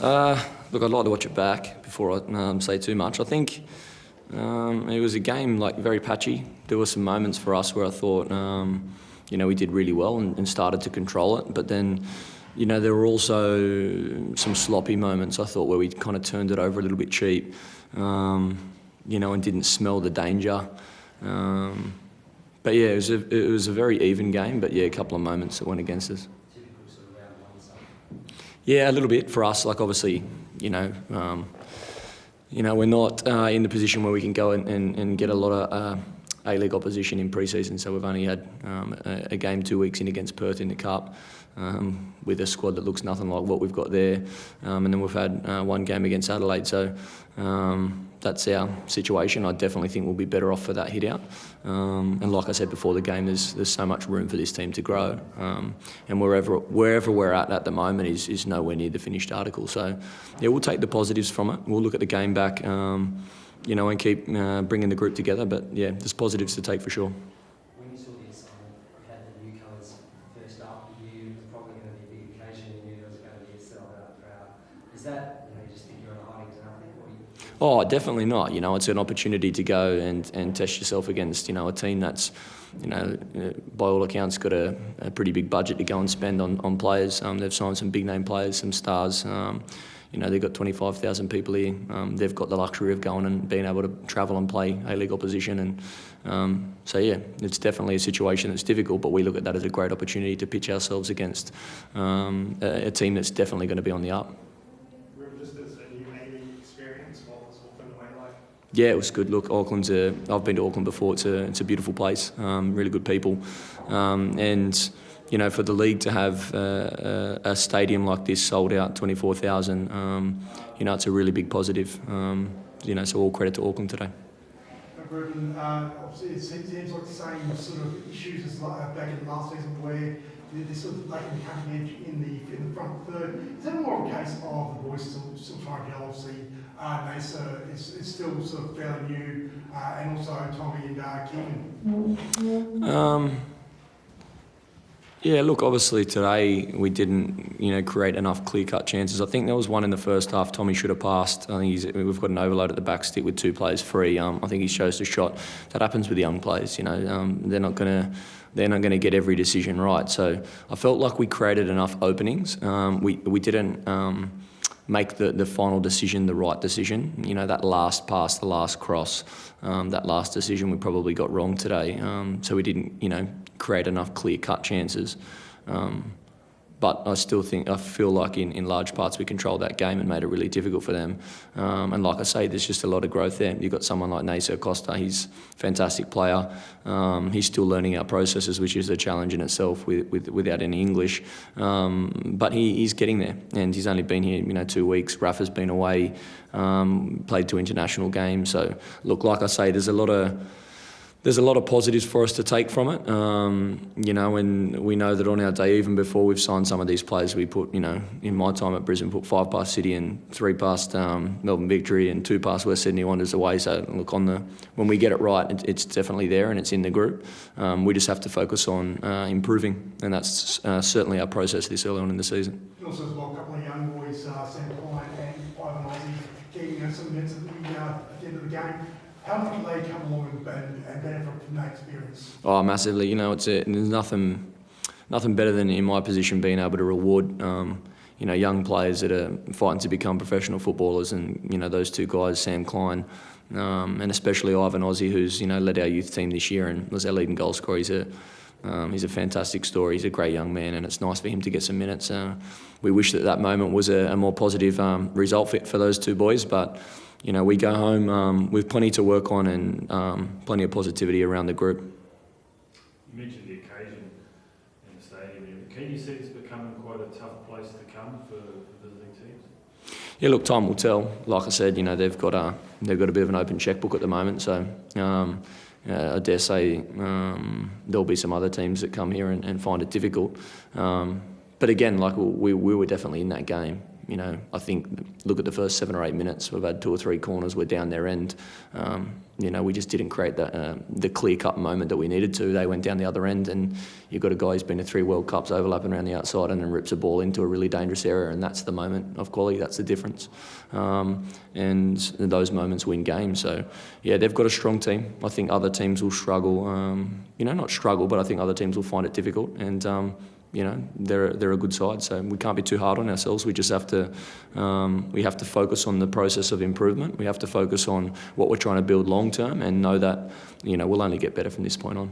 Look, I'd like to watch it back before I say too much. I think it was a game like very patchy. There were some moments for us where I thought, we did really well and started to control it. But then, there were also some sloppy moments, I thought, where we kind of turned it over a little bit cheap, and didn't smell the danger. But yeah, it was a very even game. But yeah, a couple of moments that went against us. Yeah, a little bit for us. Like obviously, we're not in the position where we can go and get a lot of A-League opposition in pre-season. So we've only had a game 2 weeks in against Perth in the Cup with a squad that looks nothing like what we've got there. And then we've had one game against Adelaide. So that's our situation. I definitely think we'll be better off for that hit out. And like I said before the game, there's so much room for this team to grow. And wherever we're at the moment is nowhere near the finished article. So yeah, we'll take the positives from it. We'll look at the game back, and keep bringing the group together. But yeah, there's positives to take for sure. When you saw this, you had the newcomers first up with you, it was probably going to be a big occasion, and you knew there was going to be a sellout crowd. Is that, you just think you're on a hiding to nothing? Oh, definitely not. It's an opportunity to go and test yourself against, a team that's, by all accounts got a pretty big budget to go and spend on players. They've signed some big name players, some stars. They've got 25,000 people here. They've got the luxury of going and being able to travel and play A-League opposition. And so, yeah, it's definitely a situation that's difficult, but we look at that as a great opportunity to pitch ourselves against a team that's definitely going to be on the up. Yeah, it was good. Look, I've been to Auckland before. It's a beautiful place, really good people. And, for the league to have a stadium like this sold out, 24,000, it's a really big positive. So all credit to Auckland today. Ruben, obviously it seems like the same sort of issues as back in last season where there's sort of lacking the cutting edge in the front third. Is that more a case of the boys still trying to gel? Obviously, Nasa is still sort of fairly new, and also Tommy and Keegan. Yeah, look, obviously today we didn't, create enough clear-cut chances. I think there was one in the first half Tommy should have passed. I think we've got an overload at the back stick with 2 players free. I think he shows the shot. That happens with young players, they're not going to get every decision right. So I felt like we created enough openings. We didn't make the final decision the right decision. That last pass, the last cross, that last decision we probably got wrong today. So we didn't, create enough clear-cut chances. But I feel like in large parts we controlled that game and made it really difficult for them. And like I say, there's just a lot of growth there. You've got someone like Nasa Costa, he's a fantastic player. He's still learning our processes, which is a challenge in itself without any English. But he's getting there, and he's only been here 2 weeks. Rafa's been away, played 2 international games. So look, like I say, there's a lot of positives for us to take from it, and we know that on our day, even before we've signed some of these players, we put, in my time at Brisbane, put 5 past City and 3 past Melbourne Victory and 2 past West Sydney Wanderers away. So look, when we get it right, it's definitely there and it's in the group. We just have to focus on improving, and that's certainly our process this early on in the season. Also as well, a couple of young boys, Sam Klein and Ivan Ozzie, getting some minutes at the end of the game. How much do they come along and benefit from that experience? Oh, massively. There's nothing better than in my position being able to reward young players that are fighting to become professional footballers, and those 2 guys, Sam Klein, and especially Ivan Ozzie, who's led our youth team this year and was our leading goal scorer. He's a fantastic story. He's a great young man, and it's nice for him to get some minutes. We wish that moment was a more positive result for those 2 boys, but we go home with plenty to work on and plenty of positivity around the group. You mentioned the occasion in the stadium. Can you see this becoming quite a tough place to come for visiting teams? Yeah, look, time will tell. Like I said, they've got a bit of an open checkbook at the moment, so I dare say there'll be some other teams that come here and find it difficult. But again, like we were definitely in that game. You know, I think, look at the first 7 or 8 minutes, we've had 2 or 3 corners, we're down their end. You know, we just didn't create the clear-cut moment that we needed to. They went down the other end, and you've got a guy who's been to 3 World Cups overlapping around the outside and then rips a ball into a really dangerous area, and that's the moment of quality, that's the difference. And those moments win games. So, yeah, they've got a strong team. I think other teams will struggle. You know, not struggle, but I think other teams will find it difficult. And, you know, they're a good side, so we can't be too hard on ourselves. We just have to focus on the process of improvement. We have to focus on what we're trying to build long term, and know that, you know, we'll only get better from this point on.